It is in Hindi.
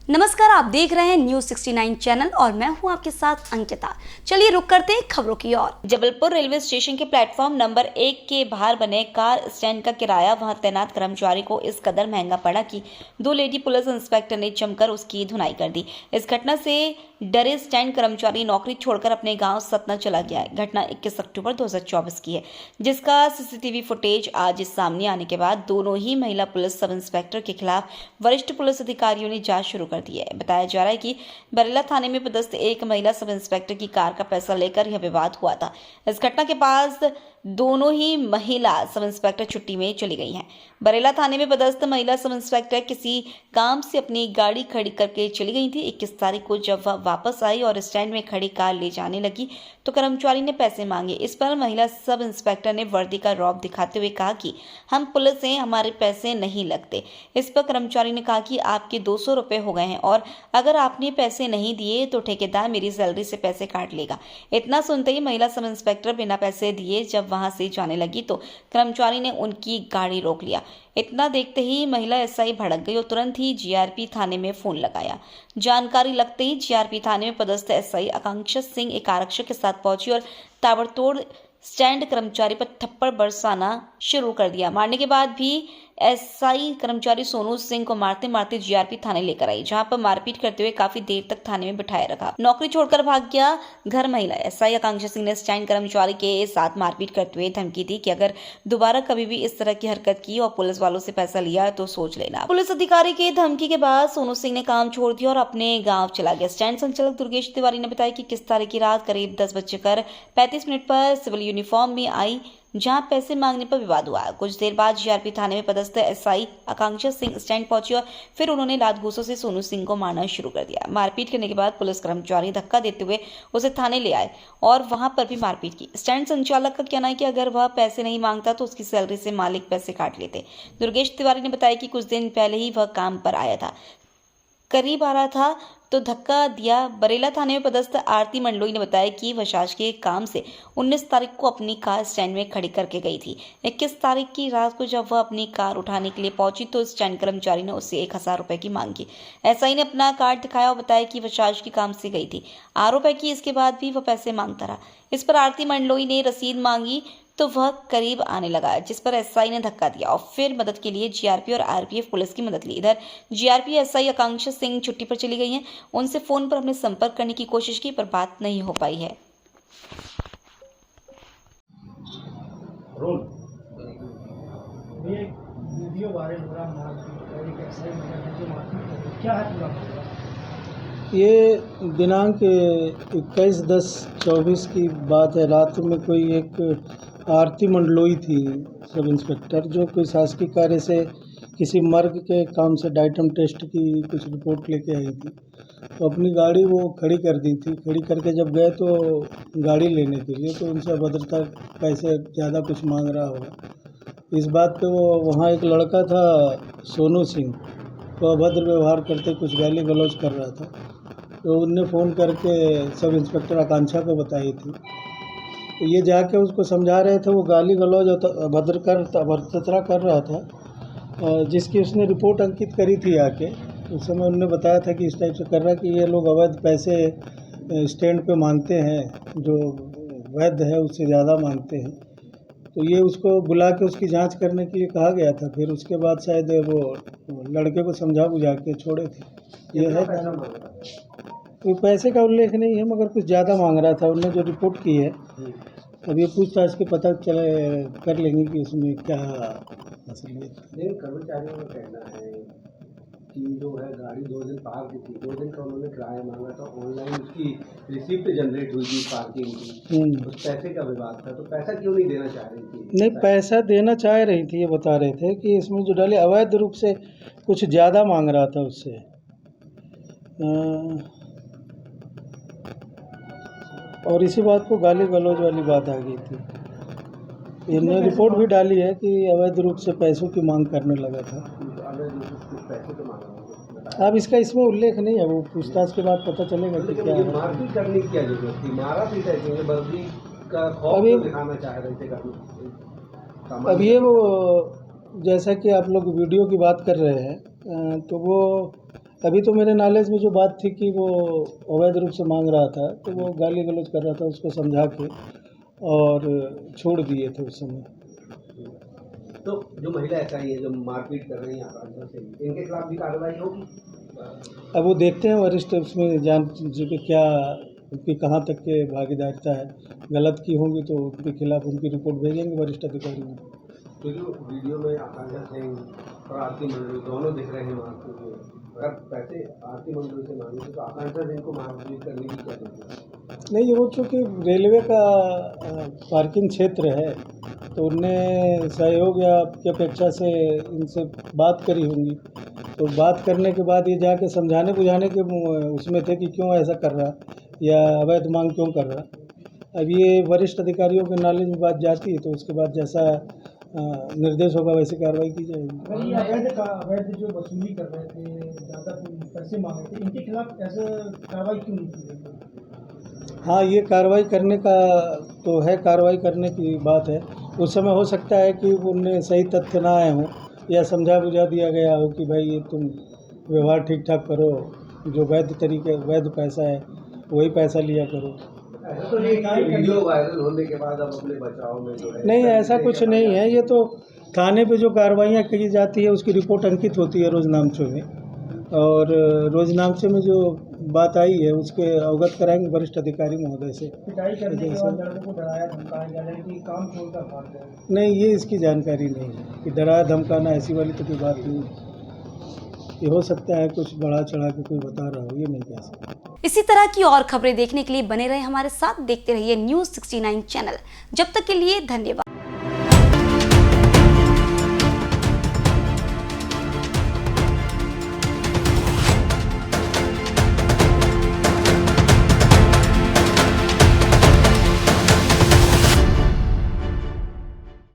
नमस्कार, आप देख रहे हैं न्यूज 69 चैनल और मैं हूं आपके साथ अंकिता। चलिए रुक करते हैं खबरों की ओर। जबलपुर रेलवे स्टेशन के प्लेटफॉर्म नंबर 1 के बाहर बने कार स्टैंड का किराया वहां तैनात कर्मचारी को इस कदर महंगा पड़ा कि दो लेडी पुलिस इंस्पेक्टर ने जमकर उसकी धुनाई कर दी। इस घटना से डरे स्टैंड कर्मचारी नौकरी छोड़कर अपने गाँव सतना चला गया है। घटना 21 अक्टूबर 2024 की है, जिसका सीसीटीवी फुटेज आज सामने आने के बाद दोनों ही महिला पुलिस सब इंस्पेक्टर के खिलाफ वरिष्ठ पुलिस अधिकारियों ने जांच शुरू कर दी है। बताया जा रहा है कि बरेला थाने में पदस्थ एक महिला सब इंस्पेक्टर की कार का पैसा लेकर यह विवाद हुआ था। इस घटना के बाद दोनों ही महिला सब इंस्पेक्टर छुट्टी में चली गई हैं। बरेला थाने में पदस्थ महिला सब इंस्पेक्टर किसी काम से अपनी गाड़ी खड़ी करके चली गई थी। 21 तारीख को जब वह वापस आई और स्टैंड में खड़ी कार ले जाने लगी तो कर्मचारी ने पैसे मांगे। इस पर महिला सब इंस्पेक्टर ने वर्दी का रौब दिखाते हुए कहा कि हम पुलिस हैं, हमारे पैसे नहीं लगते। इस पर कर्मचारी ने कहा कि आपके 200 रुपए हो गए हैं और अगर आपने पैसे नहीं दिए तो ठेकेदार मेरी सैलरी से पैसे काट लेगा। इतना सुनते ही महिला सब इंस्पेक्टर बिना पैसे दिए जब वहां से जाने लगी तो कर्मचारी ने उनकी गाड़ी रोक लिया। इतना देखते ही महिला एसआई भड़क गई और तुरंत ही जीआरपी थाने में फोन लगाया। जानकारी लगते ही जीआरपी थाने में पदस्थ एसआई आकांक्षा सिंह एक आरक्षक के साथ पहुंची और ताबड़तोड़ स्टैंड कर्मचारी पर थप्पड़ बरसाना शुरू कर दिया। मारने के बाद भी एसआई कर्मचारी सोनू सिंह को मारते मारते जीआरपी थाने लेकर आई, जहां पर मारपीट करते हुए काफी देर तक थाने में बिठाए रखा। नौकरी छोड़कर भाग गया घर महिला एसआई आकांक्षा सिंह ने स्टैंड कर्मचारी के साथ मारपीट करते हुए धमकी दी कि अगर दोबारा कभी भी इस तरह की हरकत की और पुलिस वालों से पैसा लिया तो सोच लेना। पुलिस अधिकारी की धमकी के बाद सोनू सिंह ने काम छोड़ दिया और अपने गाँव चला गया। स्टैंड संचालक दुर्गेश तिवारी ने बताया कि 21 तारीख की रात करीब 10:35 पर सिविल यूनिफॉर्म में आई, जहां पैसे मांगने पर विवाद हुआ। कुछ देर बाद जीआरपी थाने में पदस्थ एसआई आकांक्षा सिंह स्टैंड पहुंची और फिर उन्होंने लात घूंसों से सोनू सिंह को मारना शुरू कर दिया। मारपीट करने के बाद पुलिस कर्मचारी धक्का देते हुए उसे थाने ले आए और वहां पर भी मारपीट की। स्टैंड संचालक का कहना है कि अगर वह पैसे नहीं मांगता तो उसकी सैलरी से मालिक पैसे काट लेते। दुर्गेश तिवारी ने बताया कि कुछ दिन पहले ही वह काम पर आया था, करीब आ रहा था तो धक्का दिया। बरेला थाने में पदस्थ आरती मंडलोई ने बताया कि वह शासकीय काम से 19 तारीख को अपनी कार स्टैंड में खड़ी करके गई थी। 21 तारीख की रात को जब वह अपनी कार उठाने के लिए पहुंची तो स्टैंड कर्मचारी ने उससे 1000 रुपए की मांग की। एसआई ने अपना कार्ड दिखाया और बताया कि वह शासकीय काम से गई थी। आरोप है कि इसके बाद भी वह पैसे मांगता रहा। इस पर आरती मंडलोई ने रसीद मांगी तो वह करीब आने लगा, जिस पर एसआई ने धक्का दिया और फिर मदद के लिए जीआरपी और आरपीएफ पुलिस की मदद ली। इधर जीआरपी एसआई आकांक्षा सिंह छुट्टी पर चली गई हैं। उनसे फोन पर हमने संपर्क करने की कोशिश की पर बात नहीं हो पाई है। वीडियो वायरल हो रहा क्या है पूरा? ये दिनांक 21/10/24 की बात है। रात में कोई एक आरती मंडलोई थी सब इंस्पेक्टर, जो कोई शासकीय कार्य से किसी मर्ग के काम से डाइटम टेस्ट की कुछ रिपोर्ट लेके आई थी। तो अपनी गाड़ी वो खड़ी कर दी थी। खड़ी करके जब गए तो गाड़ी लेने के लिए तो उनसे अभद्रता पैसे ज़्यादा कुछ मांग रहा होगा। इस बात पे वो वहाँ एक लड़का था सोनू सिंह, तो अभद्र व्यवहार करते कुछ गाली गलौज कर रहा था। तो उनने फ़ोन करके सब इंस्पेक्टर आकांक्षा को बताई थी। तो ये जाके उसको समझा रहे थे, वो गाली गलौज अभद्रता कर रहा था, जिसकी उसने रिपोर्ट अंकित करी थी आके। उस समय उन्होंने बताया था कि इस टाइप से कर रहा है कि ये लोग अवैध पैसे स्टैंड पे मांगते हैं, जो वैध है उससे ज़्यादा मांगते हैं। तो ये उसको बुला के उसकी जांच करने के लिए कहा गया था। फिर उसके बाद शायद वो लड़के को समझा बुझा के छोड़े थे। ये है कोई पैसे का उल्लेख नहीं है, मगर कुछ ज़्यादा मांग रहा था। उन्होंने जो रिपोर्ट की है, अब ये पूछताछ के पता चले कर लेंगे कि उसमें क्या असलियत है। लेकिन कर्मचारियों का कहना है कि जो है गाड़ी 2 दिन पार्क की थी, 2 दिन का उन्होंने किराया मांगा था, ऑनलाइन उसकी रिसिप्ट जनरेट हुई थी पार्किंग की, उस पैसे का विवाद था। तो पैसा क्यों नहीं देना चाह रही थी? नहीं, पैसा देना चाह रही थी। ये बता रहे थे कि इसमें जो डाले अवैध रूप से कुछ ज़्यादा मांग रहा था उससे। और इसी बात को गाली गलौज वाली बात आ गई थी। इन्होंने रिपोर्ट भी डाली है कि अवैध रूप से पैसों की मांग करने लगा था। अब इसका इसमें उल्लेख नहीं है, वो पूछताछ के बाद पता चलेगा कि क्या है। मारपीट करने की क्या जरूरत थी? मारा पीटा है, वर्दी का खौफ दिखाना चाह रहे थे। अब ये वो जैसा कि आप लोग वीडियो की बात कर रहे हैं, तो वो अभी तो मेरे नॉलेज में जो बात थी कि वो अवैध रूप से मांग रहा था, तो वो गाली गलौज कर रहा था, उसको समझा के और छोड़ दिए थे उस समय। तो जो महिला एसआई है जो मारपीट कर रही हैं आकांक्षा से, इनके खिलाफ भी कार्रवाई होगी? अब वो देखते हैं वरिष्ठ उसमें जान जी के क्या उनकी कहाँ तक के भागीदारिता है, गलत की होंगी तो उनके खिलाफ उनकी रिपोर्ट भेजेंगे वरिष्ठ अधिकारी में। क्योंकि वीडियो में आकांक्षा सिंह और आरती मंडल दोनों दिख रहे हैं मारते हुए। अगर पैसे आरती मंडल से मांगे तो आकांक्षा सिंह को मारपीट करने की क्या जरूरत है? नहीं, वो चूँकि रेलवे का पार्किंग क्षेत्र है तो उनने सहयोग या की अपेक्षा से इनसे बात करी होंगी, तो बात करने के बाद ये जाके समझाने बुझाने के उसमें थे कि क्यों ऐसा कर रहा या अवैध मांग क्यों कर रहा। अब ये वरिष्ठ अधिकारियों के नॉलेज में बात जाती है तो उसके बाद जैसा निर्देश होगा वैसी कार्रवाई की जाएगी। अगर ये अवैध जो वसूली कर रहे थे, ज़्यादा पैसे मांग रहे थे, इनके खिलाफ ऐसे कार्रवाई क्यों नहीं की गई? हाँ, ये कार्रवाई करने का तो है, कार्रवाई करने की बात है। उस समय हो सकता है कि उनने सही तथ्य ना आए हों या समझा बुझा दिया गया हो कि भाई ये तुम व्यवहार ठीक ठाक करो, जो वैध तरीके वैध पैसा है वही पैसा लिया करो। ऐसा तो नहीं कि वीडियो वायरल होने के बाद अब अपने बचाव में जो है नहीं, ऐसा कुछ नहीं है। ये तो थाने पे जो कार्रवाइयाँ की जाती है उसकी रिपोर्ट अंकित होती है रोजनामचों में, और रोजनामचे में जो बात आई है उसके अवगत कराएंगे वरिष्ठ अधिकारी महोदय से। पिटाई करने के बाद लड़के को डराया धमकाया गया, लड़की काम छोड़कर भाग गया। नहीं, ये इसकी जानकारी नहीं है कि डराया धमकाना ऐसी वाली तो कोई बात नहीं है। ये हो सकता है कुछ बढ़ा चढ़ा के कोई बता रहा हो, ये नहीं कह सकता। इसी तरह की और खबरें देखने के लिए बने रहे हमारे साथ, देखते रहिए न्यूज़ 69 चैनल। जब तक के लिए धन्यवाद।